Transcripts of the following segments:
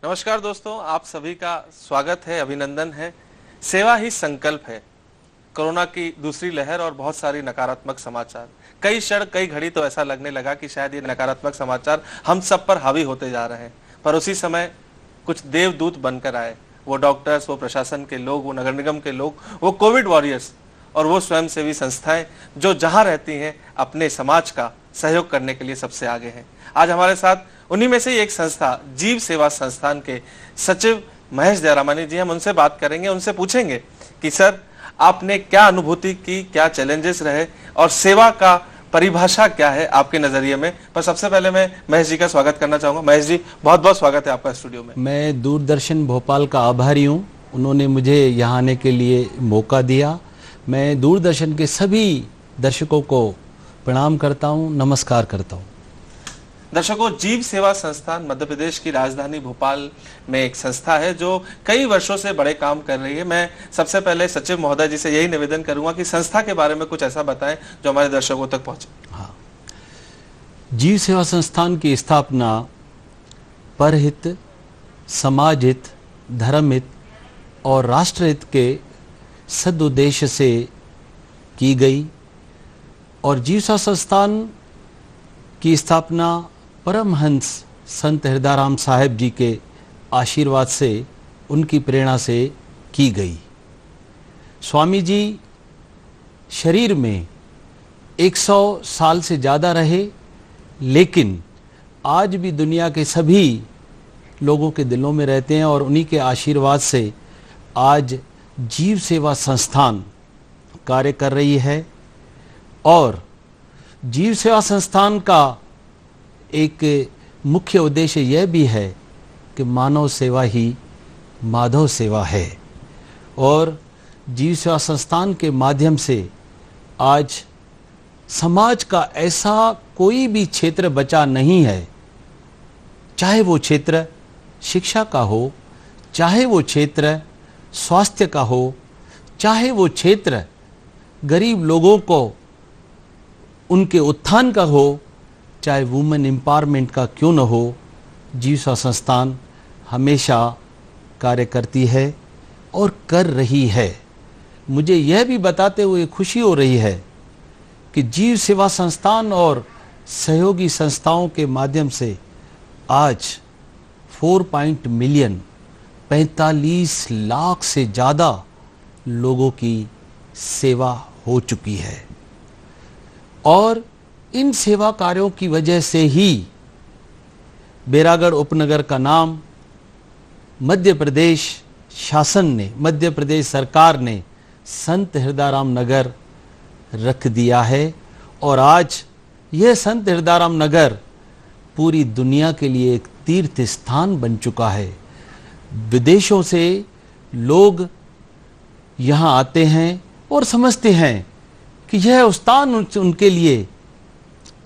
नमस्कार दोस्तों, आप सभी का स्वागत है, अभिनंदन है। सेवा ही संकल्प है। कोरोना की दूसरी लहर और बहुत सारी नकारात्मक समाचार, कई क्षण कई घड़ी तो ऐसा लगने लगा कि शायद ये नकारात्मक समाचार हम सब पर हावी होते जा रहे हैं। पर उसी समय कुछ देवदूत बनकर आए, वो डॉक्टर्स, वो प्रशासन के लोग, वो नगर निगम के लोग, वो कोविड वॉरियर्स और वो स्वयंसेवी संस्थाएं जो जहां रहती हैं अपने समाज का सहयोग करने के लिए सबसे आगे हैं। आज हमारे साथ उन्हीं में से ही एक संस्था, जीव सेवा संस्थान के सचिव महेश जयरामानी जी, हम उनसे बात करेंगे, उनसे पूछेंगे कि सर आपने क्या अनुभूति की, क्या चैलेंजेस रहे और सेवा का परिभाषा क्या है आपके नजरिए में। पर सबसे पहले मैं महेश जी का स्वागत करना चाहूंगा। महेश जी, बहुत बहुत स्वागत है आपका स्टूडियो में। मैं दूरदर्शन भोपाल का आभारी हूँ, उन्होंने मुझे यहाँ आने के लिए मौका दिया। मैं दूरदर्शन के सभी दर्शकों को प्रणाम करता हूँ, नमस्कार करता हूँ। दर्शकों, जीव सेवा संस्थान मध्य प्रदेश की राजधानी भोपाल में एक संस्था है जो कई वर्षों से बड़े काम कर रही है। मैं सबसे पहले सचिव महोदय जी से यही निवेदन करूंगा कि संस्था के बारे में कुछ ऐसा बताएं जो हमारे दर्शकों तक पहुंचे। हाँ, जीव सेवा संस्थान की स्थापना परहित, समाजहित, धर्महित और राष्ट्रहित के सदुद्देश्य से की गई और जीव सेवा संस्थान की स्थापना परमहंस संत हृदयराम साहेब जी के आशीर्वाद से, उनकी प्रेरणा से की गई। स्वामी जी शरीर में 100 साल से ज़्यादा रहे, लेकिन आज भी दुनिया के सभी लोगों के दिलों में रहते हैं और उन्हीं के आशीर्वाद से आज जीव सेवा संस्थान कार्य कर रही है। और जीव सेवा संस्थान का एक मुख्य उद्देश्य यह भी है कि मानव सेवा ही माधव सेवा है और जीव सेवा संस्थान के माध्यम से आज समाज का ऐसा कोई भी क्षेत्र बचा नहीं है, चाहे वो क्षेत्र शिक्षा का हो, चाहे वो क्षेत्र स्वास्थ्य का हो, चाहे वो क्षेत्र गरीब लोगों को उनके उत्थान का हो, चाहे वुमेन एम्पावरमेंट का क्यों न हो। जीव सेवा संस्थान हमेशा कार्य करती है और कर रही है। मुझे यह भी बताते हुए खुशी हो रही है कि जीव सेवा संस्थान और सहयोगी संस्थाओं के माध्यम से आज 4 मिलियन 45 लाख से ज़्यादा लोगों की सेवा हो चुकी है और इन सेवा कार्यों की वजह से ही बैरागढ़ उपनगर का नाम मध्य प्रदेश शासन ने, मध्य प्रदेश सरकार ने संत हृदयराम नगर रख दिया है और आज यह संत हृदयराम नगर पूरी दुनिया के लिए एक तीर्थ स्थान बन चुका है। विदेशों से लोग यहाँ आते हैं और समझते हैं कि यह स्थान उनके लिए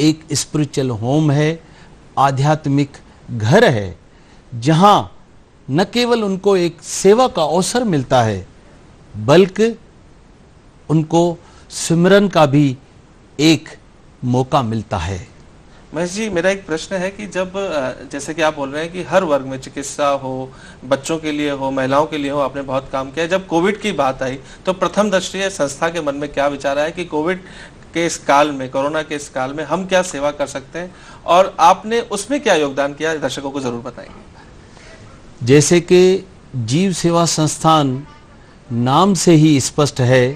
एक स्पिरिचुअल होम है, आध्यात्मिक घर है, जहाँ न केवल उनको एक सेवा का अवसर मिलता है बल्कि उनको सिमरन का भी एक मौका मिलता है। महेश जी, मेरा एक प्रश्न है कि जब जैसे कि आप बोल रहे हैं कि हर वर्ग में, चिकित्सा हो, बच्चों के लिए हो, महिलाओं के लिए हो, आपने बहुत काम किया। जब कोविड की बात आई तो प्रथम दृष्टया संस्था के मन में क्या विचार आया कि कोविड के इस काल में, कोरोना के इस काल में हम क्या सेवा कर सकते हैं और आपने उसमें क्या योगदान किया, दर्शकों को जरूर बताएंगे। जैसे कि जीव सेवा संस्थान नाम से ही स्पष्ट है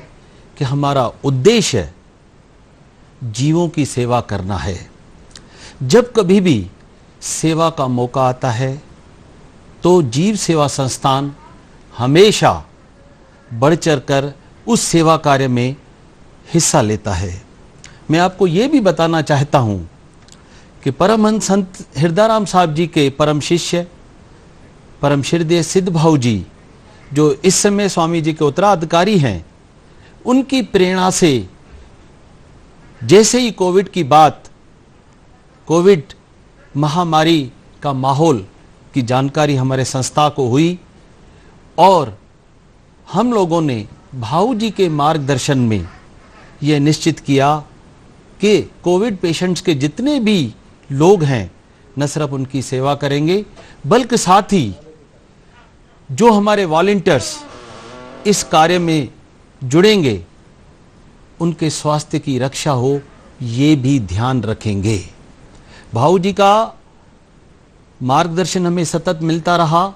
कि हमारा उद्देश्य जीवों की सेवा करना है। जब कभी भी सेवा का मौका आता है तो जीव सेवा संस्थान हमेशा बढ़ चढ़ कर उस सेवा कार्य में हिस्सा लेता है। मैं आपको ये भी बताना चाहता हूँ कि परमहंस संत हृदयराम साहब जी के परम शिष्य परम श्रद्धेय सिद्ध भाऊ जी, जो इस समय स्वामी जी के उत्तराधिकारी हैं, उनकी प्रेरणा से जैसे ही कोविड महामारी का माहौल की जानकारी हमारे संस्था को हुई और हम लोगों ने भाऊ जी के मार्गदर्शन में यह निश्चित किया कि कोविड पेशेंट्स के जितने भी लोग हैं न सिर्फ उनकी सेवा करेंगे बल्कि साथ ही जो हमारे वॉलंटियर्स इस कार्य में जुड़ेंगे उनके स्वास्थ्य की रक्षा हो, ये भी ध्यान रखेंगे। भाऊ जी का मार्गदर्शन हमें सतत मिलता रहा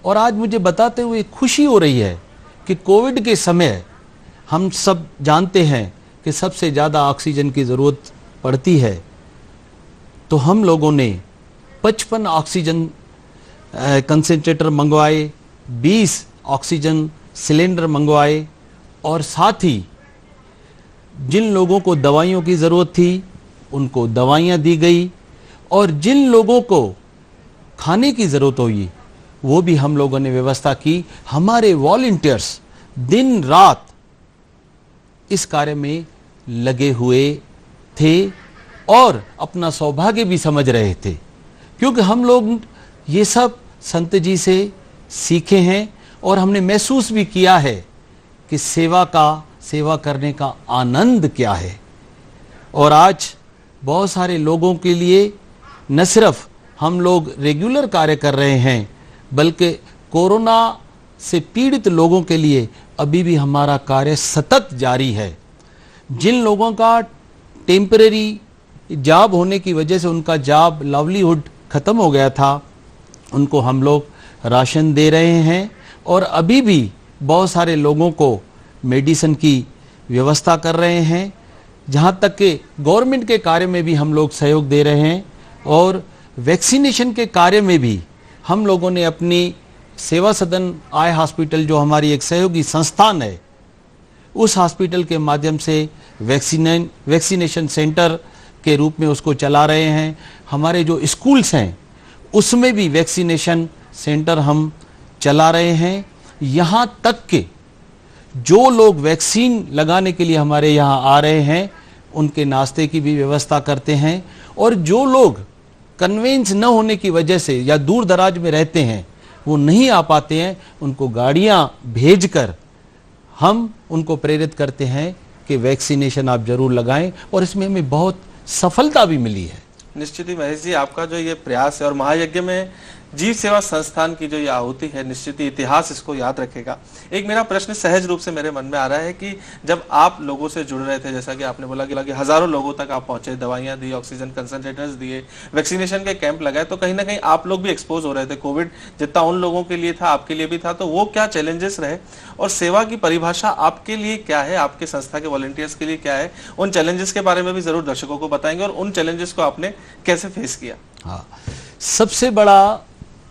और आज मुझे बताते हुए खुशी हो रही है कि कोविड के समय हम सब जानते हैं कि सबसे ज़्यादा ऑक्सीजन की ज़रूरत पड़ती है, तो हम लोगों ने 55 ऑक्सीजन कंसंट्रेटर मंगवाए, 20 ऑक्सीजन सिलेंडर मंगवाए और साथ ही जिन लोगों को दवाइयों की ज़रूरत थी उनको दवाइयाँ दी गई और जिन लोगों को खाने की ज़रूरत हुई वो भी हम लोगों ने व्यवस्था की। हमारे वॉलंटियर्स दिन रात इस कार्य में लगे हुए थे और अपना सौभाग्य भी समझ रहे थे, क्योंकि हम लोग ये सब संत जी से सीखे हैं और हमने महसूस भी किया है कि सेवा करने का आनंद क्या है। और आज बहुत सारे लोगों के लिए न सिर्फ हम लोग रेगुलर कार्य कर रहे हैं, बल्कि कोरोना से पीड़ित लोगों के लिए अभी भी हमारा कार्य सतत जारी है। जिन लोगों का टेम्परेरी जॉब होने की वजह से उनका जॉब लाइवलीहुड ख़त्म हो गया था, उनको हम लोग राशन दे रहे हैं और अभी भी बहुत सारे लोगों को मेडिसिन की व्यवस्था कर रहे हैं। जहाँ तक कि गवर्नमेंट के कार्य में भी हम लोग सहयोग दे रहे हैं और वैक्सीनेशन के कार्य में भी हम लोगों ने अपनी सेवा सदन आई हॉस्पिटल, जो हमारी एक सहयोगी संस्थान है, उस हॉस्पिटल के माध्यम से वैक्सीनेशन सेंटर के रूप में उसको चला रहे हैं। हमारे जो स्कूल्स हैं उसमें भी वैक्सीनेशन सेंटर हम चला रहे हैं। यहाँ तक कि जो लोग वैक्सीन लगाने के लिए हमारे यहाँ आ रहे हैं उनके नाश्ते की भी व्यवस्था करते हैं और जो लोग कन्वेंस न होने की वजह से या दूर दराज में रहते हैं वो नहीं आ पाते हैं, उनको गाड़ियाँ भेजकर हम उनको प्रेरित करते हैं कि वैक्सीनेशन आप जरूर लगाएं और इसमें हमें बहुत सफलता भी मिली है। निश्चित ही महेश जी, आपका जो ये प्रयास है और महायज्ञ में जीव सेवा संस्थान की जो ये आहुति है, निश्चित ही इतिहास इसको याद रखेगा। एक मेरा प्रश्न सहज रूप से मेरे मन में आ रहा है कि जब आप लोगों से जुड़ रहे थे, जैसा कि आपने बोला कि हजारों लोगों तक आप पहुंचे, दवाइयां दी, ऑक्सीजन कंसंट्रेटर्स दिए, वैक्सीनेशन के कैंप लगाए, तो कहीं ना कहीं आप लोग भी एक्सपोज हो रहे थे। कोविड जितना उन लोगों के लिए था आपके लिए भी था, तो वो क्या चैलेंजेस रहे और सेवा की परिभाषा आपके लिए क्या है, आपके संस्था के वॉलंटियर्स के लिए क्या है, उन चैलेंजेस के बारे में भी जरूर दर्शकों को बताएंगे और उन चैलेंजेस को आपने कैसे फेस किया। हाँ, सबसे बड़ा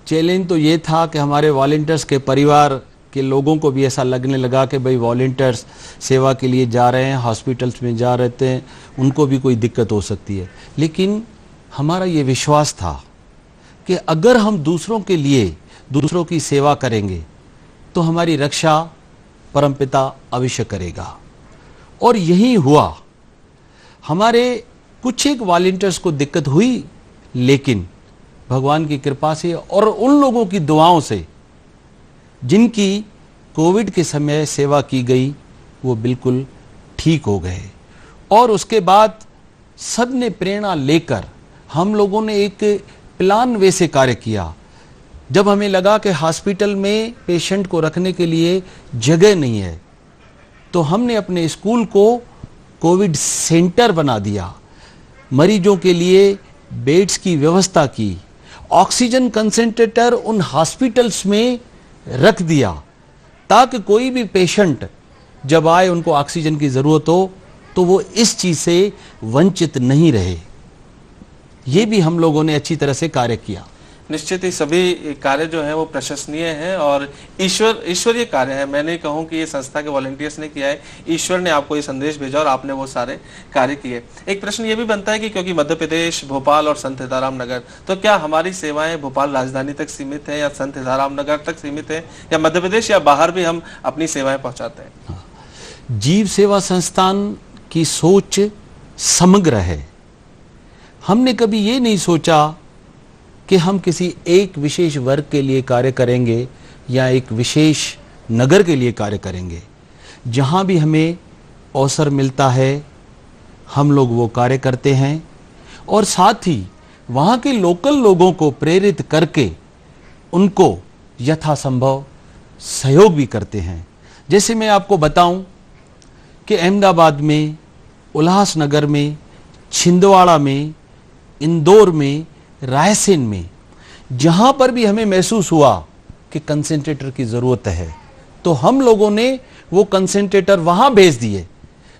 चैलेंज तो ये था कि हमारे वॉलंटियर्स के परिवार के लोगों को भी ऐसा लगने लगा कि भाई वॉलंटियर्स सेवा के लिए जा रहे हैं, हॉस्पिटल्स में जा रहे थे, उनको भी कोई दिक्कत हो सकती है। लेकिन हमारा ये विश्वास था कि अगर हम दूसरों के लिए दूसरों की सेवा करेंगे तो हमारी रक्षा परमपिता अवश्य करेगा और यही हुआ। हमारे कुछ एक वॉलंटियर्स को दिक्कत हुई, लेकिन भगवान की कृपा से और उन लोगों की दुआओं से जिनकी कोविड के समय सेवा की गई वो बिल्कुल ठीक हो गए। और उसके बाद सब ने प्रेरणा लेकर हम लोगों ने एक प्लान वे से कार्य किया। जब हमें लगा कि हॉस्पिटल में पेशेंट को रखने के लिए जगह नहीं है, तो हमने अपने स्कूल को कोविड सेंटर बना दिया, मरीजों के लिए बेड्स की व्यवस्था की, ऑक्सीजन कंसंट्रेटर उन हॉस्पिटल्स में रख दिया ताकि कोई भी पेशेंट जब आए उनको ऑक्सीजन की ज़रूरत हो तो वो इस चीज़ से वंचित नहीं रहे। ये भी हम लोगों ने अच्छी तरह से कार्य किया। निश्चित ही सभी कार्य जो है वो प्रशंसनीय है और ईश्वरीय कार्य है। मैं नहीं कहूँ कि ये संस्था के वॉलंटियर्स ने किया है, ईश्वर ने आपको ये संदेश भेजा और आपने वो सारे कार्य किए। एक प्रश्न ये भी बनता है कि क्योंकि मध्य प्रदेश, भोपाल और संत हिदाराम नगर, तो क्या हमारी सेवाएं भोपाल राजधानी तक सीमित है या संत हिदाराम नगर तक सीमित है या मध्य प्रदेश या बाहर भी हम अपनी सेवाएं पहुंचाते हैं? जीव सेवा संस्थान की सोच समग्र है। हमने कभी ये नहीं सोचा कि हम किसी एक विशेष वर्ग के लिए कार्य करेंगे या एक विशेष नगर के लिए कार्य करेंगे। जहाँ भी हमें अवसर मिलता है हम लोग वो कार्य करते हैं और साथ ही वहाँ के लोकल लोगों को प्रेरित करके उनको यथासंभव सहयोग भी करते हैं। जैसे मैं आपको बताऊं कि अहमदाबाद में, उल्लासनगर में, छिंदवाड़ा में, इंदौर में, रायसेन में, जहां पर भी हमें महसूस हुआ कि कंसंट्रेटर की ज़रूरत है तो हम लोगों ने वो कंसंट्रेटर वहां भेज दिए।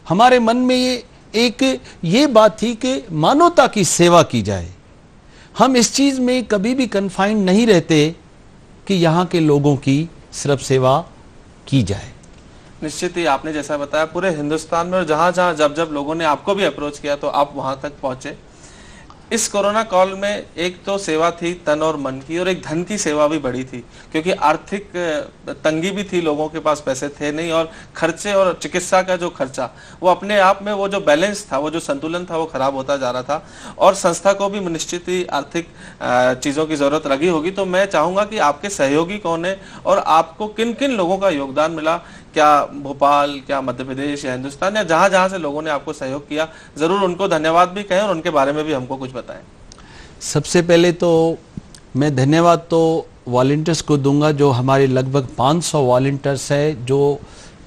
हमारे मन में ये बात थी कि मानवता की सेवा की जाए। हम इस चीज़ में कभी भी कन्फाइंड नहीं रहते कि यहाँ के लोगों की सिर्फ सेवा की जाए। निश्चित ही आपने जैसा बताया पूरे हिंदुस्तान में और जहां जहां जब जब लोगों ने आपको भी अप्रोच किया तो आप वहां तक पहुंचे। इस कोरोना काल में एक तो सेवा थी तन और मन की, और एक धन की सेवा भी बड़ी थी, क्योंकि आर्थिक तंगी भी थी, लोगों के पास पैसे थे नहीं, और खर्चे और चिकित्सा का जो खर्चा वो अपने आप में वो जो बैलेंस था, वो जो संतुलन था वो खराब होता जा रहा था, और संस्था को भी निश्चित ही आर्थिक चीज़ों की जरूरत लगी होगी। तो मैं चाहूँगा कि आपके सहयोगी कौन है और आपको किन किन लोगों का योगदान मिला, क्या भोपाल, क्या मध्य प्रदेश या हिंदुस्तान, या जहां जहां से लोगों ने आपको सहयोग किया, जरूर उनको धन्यवाद भी कहें और उनके बारे में भी हमको कुछ बताएं। सबसे पहले तो मैं धन्यवाद तो वॉलंटियर्स को दूंगा, जो हमारे लगभग 500 वॉलंटियर्स है जो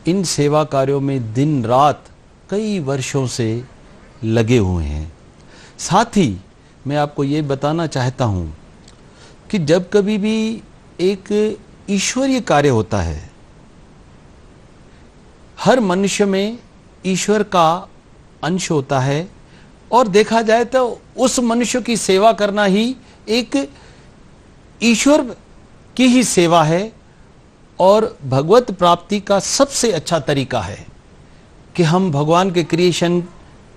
इन सेवा कार्यों में दिन रात कई वर्षों से लगे हुए हैं। साथ ही मैं आपको ये बताना चाहता हूँ कि जब कभी भी एक ईश्वरीय कार्य होता है, हर मनुष्य में ईश्वर का अंश होता है, और देखा जाए तो उस मनुष्य की सेवा करना ही एक ईश्वर की ही सेवा है, और भगवत प्राप्ति का सबसे अच्छा तरीका है कि हम भगवान के क्रिएशन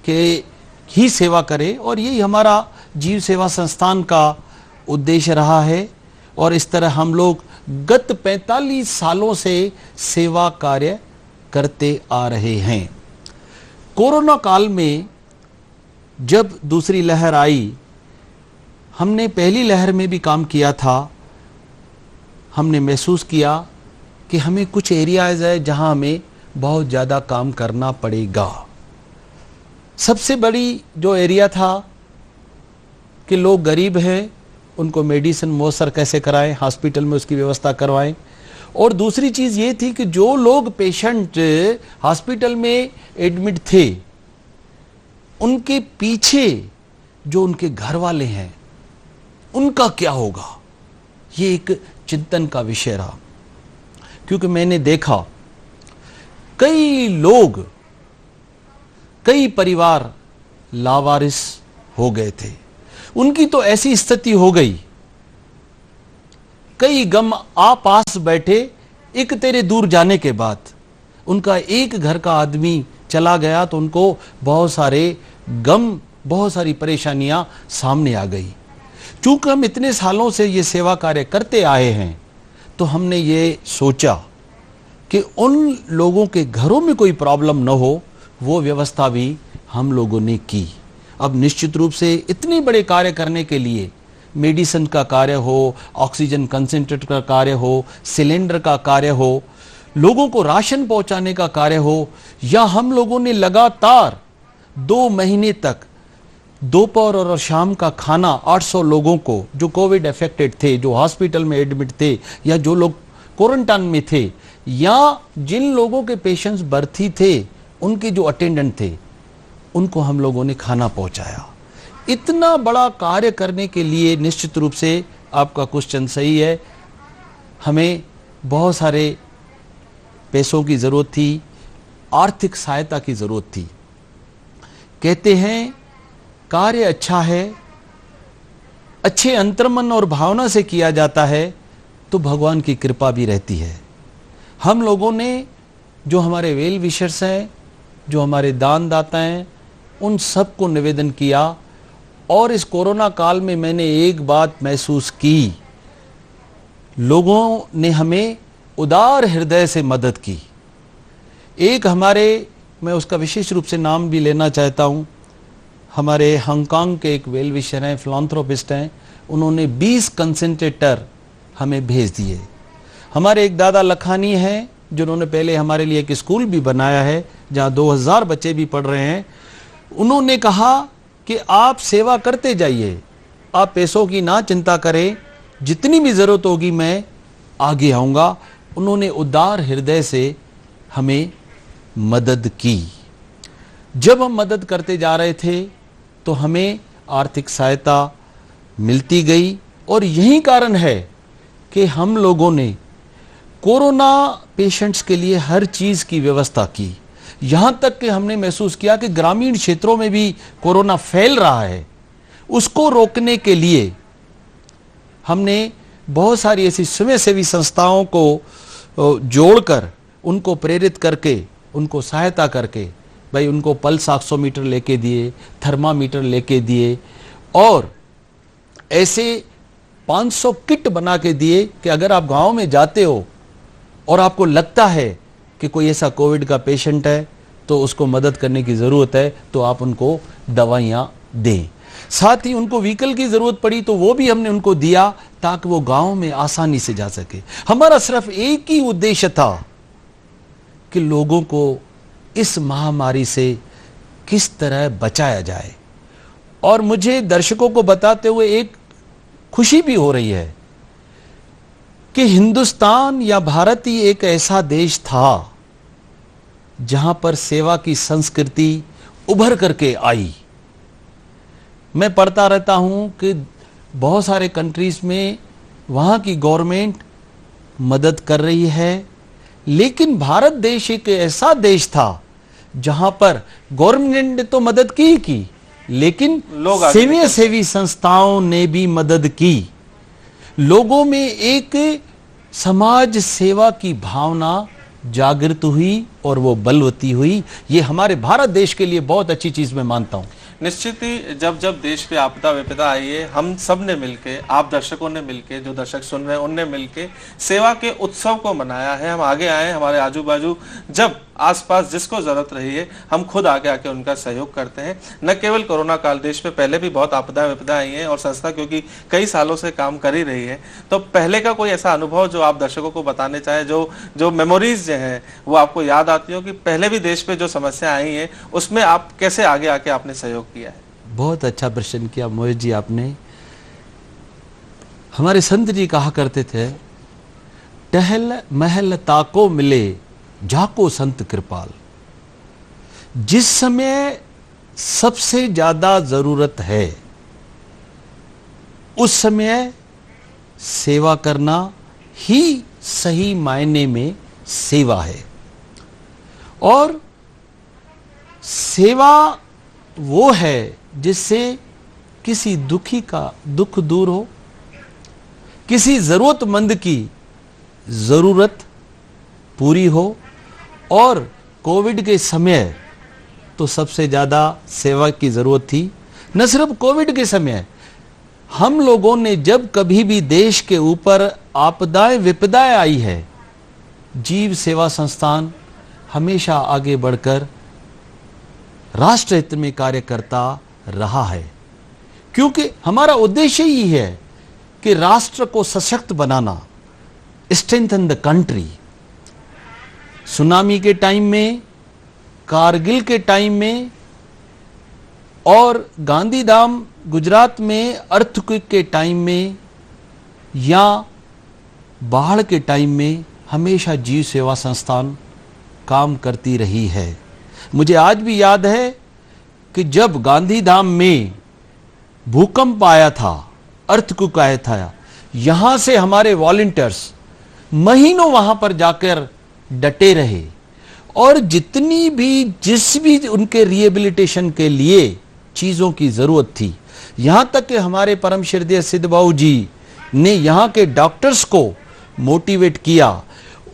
के ही सेवा करें, और यही हमारा जीव सेवा संस्थान का उद्देश्य रहा है। और इस तरह हम लोग गत 45 सालों से सेवा कार्य करते आ रहे हैं। कोरोना काल में जब दूसरी लहर आई, हमने पहली लहर में भी काम किया था, हमने महसूस किया कि हमें कुछ एरियाज है जहां हमें बहुत ज़्यादा काम करना पड़ेगा। सबसे बड़ी जो एरिया था कि लोग गरीब हैं, उनको मेडिसिन मुयस्सर कैसे कराएं, हॉस्पिटल में उसकी व्यवस्था करवाएं, और दूसरी चीज़ ये थी कि जो लोग पेशेंट हॉस्पिटल में एडमिट थे, उनके पीछे जो उनके घर वाले हैं उनका क्या होगा, ये एक चिंतन का विषय रहा। क्योंकि मैंने देखा कई लोग, कई परिवार लावारिस हो गए थे, उनकी तो ऐसी स्थिति हो गई, कई गम आ पास बैठे एक तेरे दूर जाने के बाद उनका एक घर का आदमी चला गया तो उनको बहुत सारे गम, बहुत सारी परेशानियां सामने आ गई। चूंकि हम इतने सालों से ये सेवा कार्य करते आए हैं तो हमने ये सोचा कि उन लोगों के घरों में कोई प्रॉब्लम न हो, वो व्यवस्था भी हम लोगों ने की। अब निश्चित रूप से इतने बड़े कार्य करने के लिए मेडिसिन का कार्य हो, ऑक्सीजन कंसंट्रेटर का कार्य हो, सिलेंडर का कार्य हो, लोगों को राशन पहुंचाने का कार्य हो, या हम लोगों ने लगातार 2 महीने तक दोपहर और शाम का खाना 800 लोगों को जो कोविड अफेक्टेड थे, जो हॉस्पिटल में एडमिट थे, या जो लोग क्वारंटाइन में थे, या जिन लोगों के पेशेंट्स भर्ती थे, उनके जो अटेंडेंट थे, उनको हम लोगों ने खाना पहुंचाया। इतना बड़ा कार्य करने के लिए निश्चित रूप से आपका क्वेश्चन सही है, हमें बहुत सारे पैसों की ज़रूरत थी, आर्थिक सहायता की ज़रूरत थी। कहते हैं कार्य अच्छा है, अच्छे अंतर्मन और भावना से किया जाता है तो भगवान की कृपा भी रहती है। हम लोगों ने, जो हमारे वेल विशर्स हैं, जो हमारे दान दाता हैं, उन सबको निवेदन किया, और इस कोरोना काल में मैंने एक बात महसूस की, लोगों ने हमें उदार हृदय से मदद की। एक हमारे, मैं उसका विशेष रूप से नाम भी लेना चाहता हूँ, हमारे हांगकांग के एक वेल विशर हैं, फिलैंथ्रोपिस्ट हैं, उन्होंने 20 कंसंट्रेटर हमें भेज दिए। हमारे एक दादा लखानी हैं जिन्होंने पहले हमारे लिए एक स्कूल भी बनाया है जहाँ 2000 बच्चे भी पढ़ रहे हैं। उन्होंने कहा कि आप सेवा करते जाइए, आप पैसों की ना चिंता करें, जितनी भी ज़रूरत होगी मैं आगे आऊँगा। उन्होंने उदार हृदय से हमें मदद की। जब हम मदद करते जा रहे थे तो हमें आर्थिक सहायता मिलती गई, और यही कारण है कि हम लोगों ने कोरोना पेशेंट्स के लिए हर चीज़ की व्यवस्था की। यहाँ तक कि हमने महसूस किया कि ग्रामीण क्षेत्रों में भी कोरोना फैल रहा है, उसको रोकने के लिए हमने बहुत सारी ऐसी स्वयंसेवी संस्थाओं को जोड़कर, उनको प्रेरित करके, उनको सहायता करके, भाई उनको पल्स ऑक्सीमीटर लेके दिए, थर्मामीटर लेके दिए, और ऐसे 500 किट बना के दिए कि अगर आप गांव में जाते हो और आपको लगता है कि कोई ऐसा कोविड का पेशेंट है तो उसको मदद करने की ज़रूरत है, तो आप उनको दवाइयाँ दें। साथ ही उनको व्हीकल की ज़रूरत पड़ी तो वो भी हमने उनको दिया ताकि वो गांव में आसानी से जा सके। हमारा सिर्फ एक ही उद्देश्य था कि लोगों को इस महामारी से किस तरह बचाया जाए। और मुझे दर्शकों को बताते हुए एक खुशी भी हो रही है कि हिंदुस्तान या भारत ही एक ऐसा देश था जहां पर सेवा की संस्कृति उभर करके आई। मैं पढ़ता रहता हूं कि बहुत सारे कंट्रीज में वहां की गवर्नमेंट मदद कर रही है, लेकिन भारत देश एक ऐसा देश था जहां पर गवर्नमेंट ने तो मदद की, लेकिन सेवी संस्थाओं ने भी मदद की। लोगों में एक समाज सेवा की भावना जागृत हुई और वो बलवती हुई। ये हमारे भारत देश के लिए बहुत अच्छी चीज मैं मानता हूं। निश्चित ही जब जब देश पे आपदा विपदा आई है, हम सब ने मिलके, आप दर्शकों ने मिलके, जो दर्शक सुन रहे हैं उनने मिलके सेवा के उत्सव को मनाया है। हम आगे आए, हमारे आजू बाजू जब आसपास जिसको जरूरत रही है हम खुद आगे आके उनका सहयोग करते हैं। न केवल कोरोना काल, देश में पहले भी बहुत आपदा विपदा आई है और संस्था क्योंकि कई सालों से काम कर ही रही है, तो पहले का कोई ऐसा अनुभव जो आप दर्शकों को बताने चाहे, जो मेमोरीज जो हैं वो आपको याद आती हो कि पहले भी देश पे जो समस्या आई है उसमें आप कैसे आगे आके आपने सहयोग किया है? बहुत अच्छा प्रश्न किया मोहित जी आपने। हमारे संत जी कहा करते थे, टहल महल ताको मिले जाको संत कृपाल। जिस समय सबसे ज्यादा जरूरत है उस समय सेवा करना ही सही मायने में सेवा है। और सेवा वो है जिससे किसी दुखी का दुख दूर हो, किसी जरूरतमंद की जरूरत पूरी हो। और कोविड के समय तो सबसे ज़्यादा सेवा की ज़रूरत थी। न सिर्फ कोविड के समय, हम लोगों ने जब कभी भी देश के ऊपर आपदाएं विपदाएं आई है, जीव सेवा संस्थान हमेशा आगे बढ़कर राष्ट्र हित में कार्य करता रहा है, क्योंकि हमारा उद्देश्य ही है कि राष्ट्र को सशक्त बनाना, स्ट्रेंथन द कंट्री। सुनामी के टाइम में, कारगिल के टाइम में और गांधीधाम गुजरात में अर्थक्वेक के टाइम में या बाढ़ के टाइम में हमेशा जीव सेवा संस्थान काम करती रही है। मुझे आज भी याद है कि जब गांधीधाम में भूकंप आया था, अर्थक्वेक आया था, यहां से हमारे वॉलंटियर्स महीनों वहां पर जाकर डटे रहे और जिस भी उनके रिहेबिलिटेशन के लिए चीजों की जरूरत थी, यहां तक कि हमारे परम श्रद्धेय सिद्ध बाबू जी ने यहां के डॉक्टर्स को मोटिवेट किया।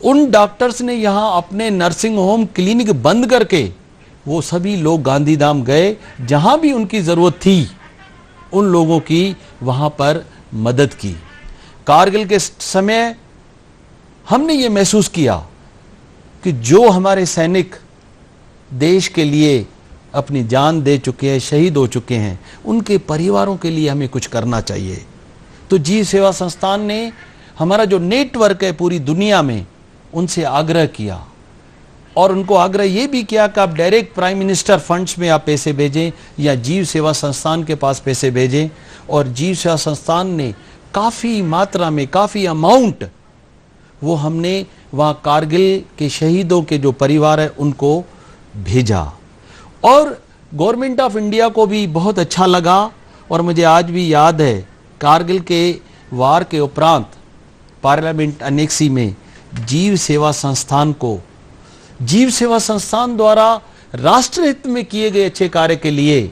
उन डॉक्टर्स ने यहां अपने नर्सिंग होम क्लिनिक बंद करके वो सभी लोग गांधीधाम गए, जहां भी उनकी जरूरत थी उन लोगों की वहां पर मदद की। कारगिल के समय हमने ये महसूस किया कि जो हमारे सैनिक देश के लिए अपनी जान दे चुके हैं, शहीद हो चुके हैं, उनके परिवारों के लिए हमें कुछ करना चाहिए। तो जीव सेवा संस्थान ने हमारा जो नेटवर्क है पूरी दुनिया में, उनसे आग्रह किया और उनको आग्रह ये भी किया कि आप डायरेक्ट प्राइम मिनिस्टर फंड्स में आप पैसे भेजें या जीव सेवा संस्थान के पास पैसे भेजें। और जीव सेवा संस्थान ने काफ़ी मात्रा में, काफ़ी अमाउंट वो हमने वहां कारगिल के शहीदों के जो परिवार है उनको भेजा। और गवर्नमेंट ऑफ इंडिया को भी बहुत अच्छा लगा। और मुझे आज भी याद है कारगिल के वार के उपरांत पार्लियामेंट अनेक्सी में जीव सेवा संस्थान को, जीव सेवा संस्थान द्वारा राष्ट्रहित में किए गए अच्छे कार्य के लिए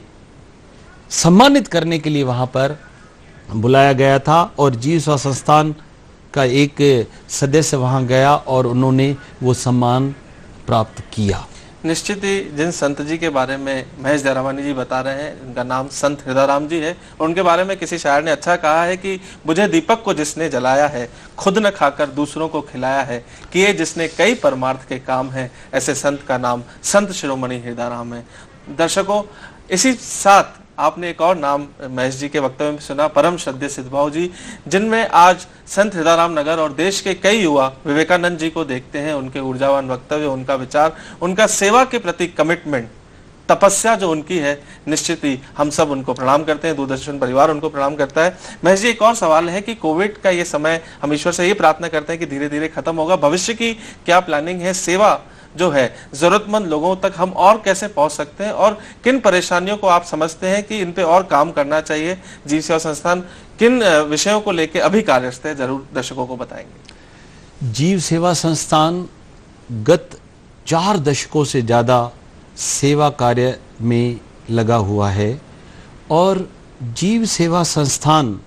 सम्मानित करने के लिए वहां पर बुलाया गया था। और जीव सेवा संस्थान का एक सदस्य वहां गया और उन्होंने वो सम्मान प्राप्त किया। निश्चित ही जिन संत जी के बारे में महेश जयरामानी जी बता रहे हैं, उनका नाम संत हृदयराम जी है। उनके बारे में किसी शायर ने अच्छा कहा है कि मुझे दीपक को जिसने जलाया है, खुद न खाकर दूसरों को खिलाया है, किए जिसने कई परमार्थ के काम है, ऐसे संत का नाम संत शिरोमणि हृदयराम है। दर्शकों, इसी साथ आपने एक और नाम महेश जी के वक्तव्य में सुना, परम श्रद्धेय सिद्धबाबू जी, जिनमें आज संत हृदयराम नगर और देश के कई युवा विवेकानंद जी को देखते हैं। उनके ऊर्जावान वक्तव्य, उनका विचार, उनका सेवा के प्रति कमिटमेंट, तपस्या जो उनकी है, निश्चित ही हम सब उनको प्रणाम करते हैं, दूरदर्शन परिवार उनको प्रणाम करता है। महेश जी, एक और सवाल है कि कोविड का ये समय, हम ईश्वर से ये प्रार्थना करते हैं कि धीरे धीरे खत्म होगा, भविष्य की क्या प्लानिंग है? सेवा जो है जरूरतमंद लोगों तक हम और कैसे पहुंच सकते हैं, और किन परेशानियों को आप समझते हैं कि इन पे और काम करना चाहिए? जीव सेवा संस्थान किन विषयों को लेकर अभी कार्यरत है, जरूर दर्शकों को बताएंगे। जीव सेवा संस्थान गत 4 दशकों से ज़्यादा सेवा कार्य में लगा हुआ है। और जीव सेवा संस्थान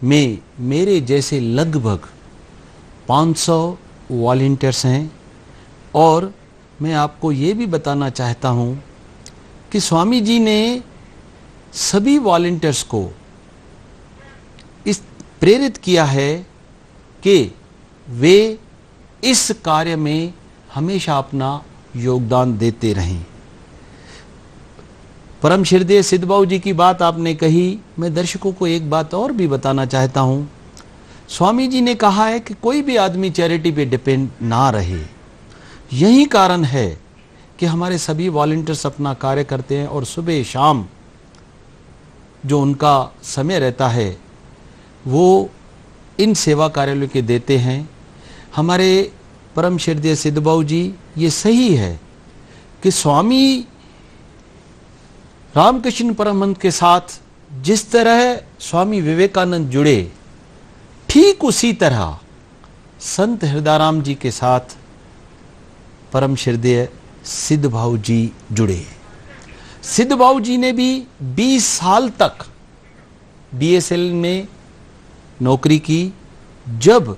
में मेरे जैसे लगभग 500 वॉलंटियर्स हैं। और मैं आपको ये भी बताना चाहता हूँ कि स्वामी जी ने सभी वॉलंटियर्स को इस प्रेरित किया है कि वे इस कार्य में हमेशा अपना योगदान देते रहें। परम श्रद्धेय सिद्धबाबू जी की बात आपने कही, मैं दर्शकों को एक बात और भी बताना चाहता हूँ। स्वामी जी ने कहा है कि कोई भी आदमी चैरिटी पे डिपेंड ना रहे। यही कारण है कि हमारे सभी वॉलंटियर्स अपना कार्य करते हैं और सुबह शाम जो उनका समय रहता है वो इन सेवा कार्यालयों के देते हैं। हमारे परम श्रद्धेय सिद्धबाबू जी, ये सही है कि स्वामी रामकृष्ण परमहंस के साथ जिस तरह स्वामी विवेकानंद जुड़े, ठीक उसी तरह संत हृदयराम जी के साथ परम श्रद्धेय सिद्धबाबू जी जुड़े। सिद्धबाबू जी ने भी 20 साल तक बीएसएल में नौकरी की। जब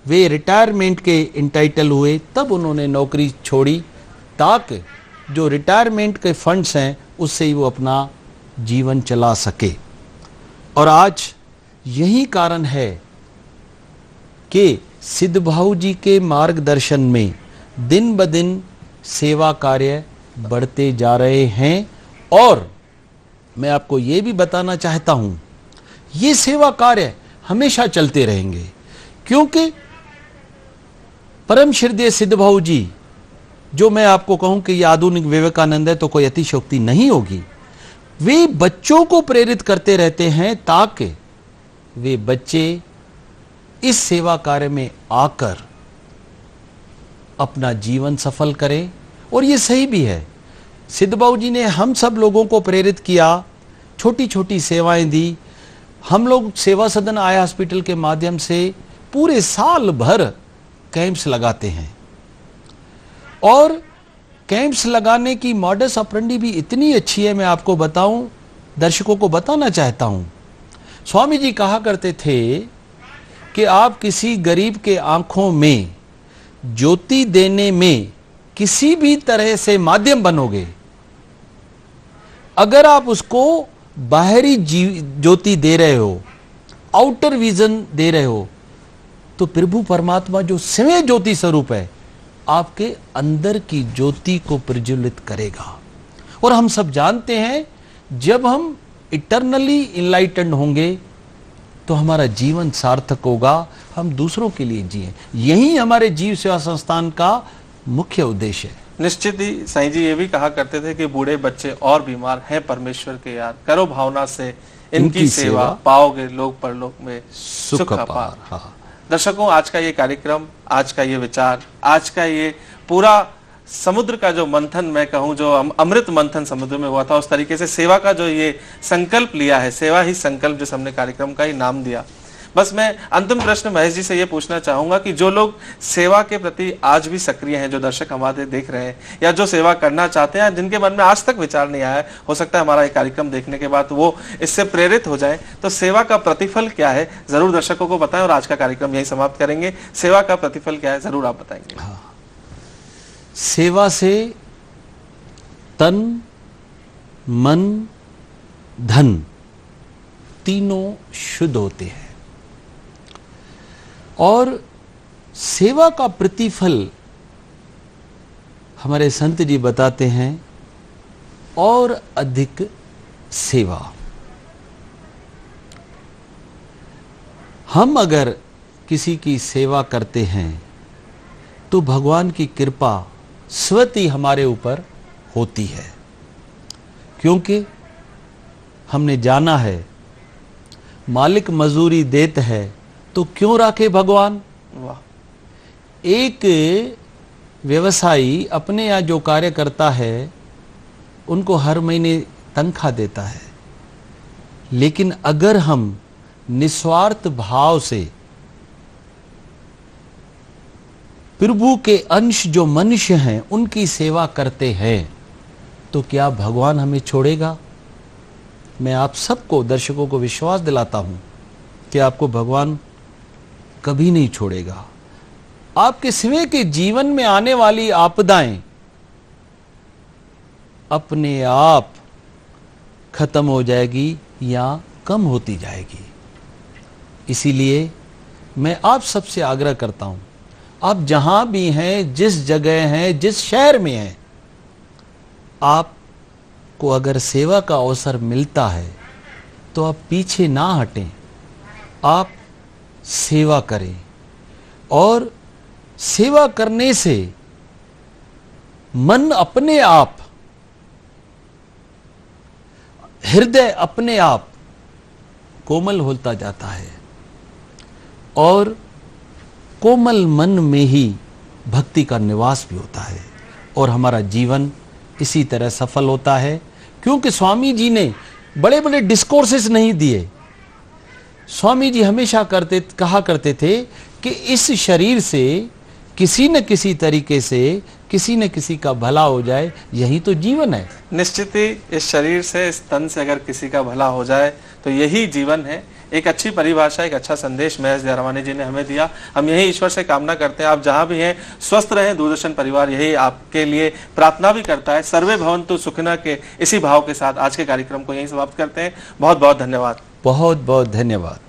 वे रिटायरमेंट के इंटाइटल हुए तब उन्होंने नौकरी छोड़ी, ताकि जो रिटायरमेंट के फंड्स हैं उससे ही वो अपना जीवन चला सके। और आज यही कारण है कि सिद्धबाबू जी के मार्गदर्शन में दिन ब दिन सेवा कार्य बढ़ते जा रहे हैं। और मैं आपको ये भी बताना चाहता हूं, ये सेवा कार्य हमेशा चलते रहेंगे, क्योंकि परम श्रद्धेय सिद्धबाबू जी, जो मैं आपको कहूं कि ये आधुनिक विवेकानंद है तो कोई अतिशयोक्ति नहीं होगी, वे बच्चों को प्रेरित करते रहते हैं ताकि वे बच्चे इस सेवा कार्य में आकर अपना जीवन सफल करें। और ये सही भी है। सिद्धबाबू जी ने हम सब लोगों को प्रेरित किया, छोटी छोटी सेवाएं दी। हम लोग सेवा सदन आया हॉस्पिटल के माध्यम से पूरे साल भर कैंप्स लगाते हैं। और कैंप्स लगाने की मॉडस ऑपरेंडी भी इतनी अच्छी है, मैं आपको बताऊं, दर्शकों को बताना चाहता हूं। स्वामी जी कहा करते थे कि आप किसी गरीब के आंखों में ज्योति देने में किसी भी तरह से माध्यम बनोगे, अगर आप उसको बाहरी ज्योति दे रहे हो, आउटर विजन दे रहे हो, तो प्रभु परमात्मा जो स्वयं ज्योति स्वरूप है आपके अंदर की ज्योति को प्रज्वलित करेगा। और हम सब जानते हैं जब हम इटरनली इनलाइटेंड होंगे तो हमारा जीवन सार्थक होगा, हम दूसरों के लिए जिए। यही हमारे जीव सेवा संस्थान का मुख्य उद्देश्य है। निश्चित ही साईं जी ये भी कहा करते थे कि बूढ़े बच्चे और बीमार हैं परमेश्वर के यार, करो भावना से इनकी सेवा, पाओगे लोक परलोक में सुख अपार। दर्शकों, आज का ये कार्यक्रम, आज का ये विचार, आज का ये पूरा समुद्र का जो मंथन, मैं कहूं जो अमृत मंथन समुद्र में हुआ था, उस तरीके से सेवा का जो ये संकल्प लिया है, सेवा ही संकल्प, जिस हमने कार्यक्रम का ही नाम दिया। बस मैं अंतिम प्रश्न महेश जी से ये पूछना चाहूंगा कि जो लोग सेवा के प्रति आज भी सक्रिय हैं, जो दर्शक हमारे देख रहे हैं या जो सेवा करना चाहते हैं, जिनके मन में आज तक विचार नहीं आया, हो सकता है हमारा ये कार्यक्रम देखने के बाद वो इससे प्रेरित हो जाए, तो सेवा का प्रतिफल क्या है जरूर दर्शकों को बताएं। और आज का कार्यक्रम यही समाप्त करेंगे। सेवा का प्रतिफल क्या है जरूर आप बताएंगे। हाँ। सेवा से तन, मन, धन तीनों शुद्ध होते हैं और सेवा का प्रतिफल हमारे संत जी बताते हैं और अधिक सेवा। हम अगर किसी की सेवा करते हैं तो भगवान की कृपा स्वतः हमारे ऊपर होती है, क्योंकि हमने जाना है मालिक मजूरी देत है तो क्यों राखे भगवान। वाह। एक व्यवसायी अपने यहाँ जो कार्य करता है उनको हर महीने तनख्वाह देता है, लेकिन अगर हम निस्वार्थ भाव से प्रभु के अंश जो मनुष्य हैं उनकी सेवा करते हैं तो क्या भगवान हमें छोड़ेगा। मैं आप सबको, दर्शकों को विश्वास दिलाता हूं कि आपको भगवान कभी नहीं छोड़ेगा। आपके स्वयं के जीवन में आने वाली आपदाएं अपने आप खत्म हो जाएगी या कम होती जाएगी। इसीलिए मैं आप सबसे आग्रह करता हूं, आप जहां भी हैं, जिस जगह हैं, जिस शहर में हैं, आपको अगर सेवा का अवसर मिलता है तो आप पीछे ना हटें, आप सेवा करें। और सेवा करने से मन अपने आप, हृदय अपने आप कोमल होता जाता है और कोमल मन में ही भक्ति का निवास भी होता है और हमारा जीवन इसी तरह सफल होता है। क्योंकि स्वामी जी ने बड़े बड़े डिस्कोर्सेस नहीं दिए। स्वामी जी हमेशा कहा करते थे कि इस शरीर से किसी न किसी तरीके से किसी न किसी का भला हो जाए, यही तो जीवन है। निश्चित ही इस शरीर से, इस तन से अगर किसी का भला हो जाए तो यही जीवन है। एक अच्छी परिभाषा, एक अच्छा संदेश महेश जयरामानी जी ने हमें दिया। हम यही ईश्वर से कामना करते हैं आप जहां भी हैं स्वस्थ रहें। दूरदर्शन परिवार यही आपके लिए प्रार्थना भी करता है। सर्वे भवन्तु सुखिनः के इसी भाव के साथ आज के कार्यक्रम को यहीं समाप्त करते हैं। बहुत बहुत धन्यवाद। बहुत बहुत धन्यवाद।